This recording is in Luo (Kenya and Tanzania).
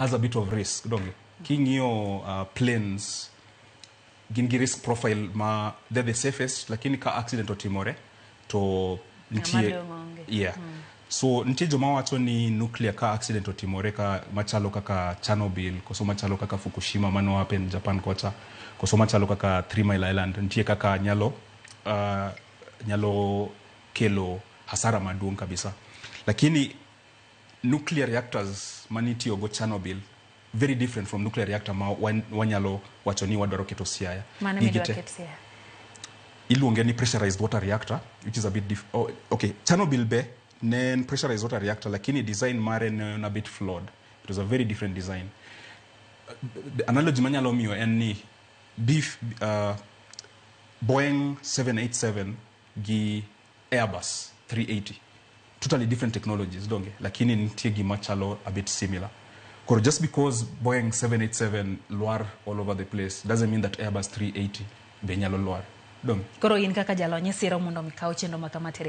has a bit of risk donge kingio planes gin gi risk profile ma they're the safest lakini ka accident otimore to nitie so nitie joma wacho ni nuclear ka accident otimore ka machalo kaka Chernobyl koso machalo kaka Fukushima mano happen Japan kocha koso machalo kaka 3 Mile Island nitie kaka nyalo kelo hasara maduong kabisa lakini nuclear reactors manitio go Chernobyl very different from nuclear reactor ma wanyalo wacho ni wadwaro keto Siaya iluonge ni pressurized water reactor which is a bit okay Chernobyl be nen pressurized water reactor lakini design mare ne a bit flawed. It was a very different design. The analogy manyalo miyo en ni Boeing 787 gi Airbus 380 totally different technologies donge lakini nitie gima chalo a bit similar. Just because Boeing 787 luar all over the place doesn't mean that Airbus 380 be nyalo luar donge. Koro in kaka jalonye siro mondo mikao chenro makama tere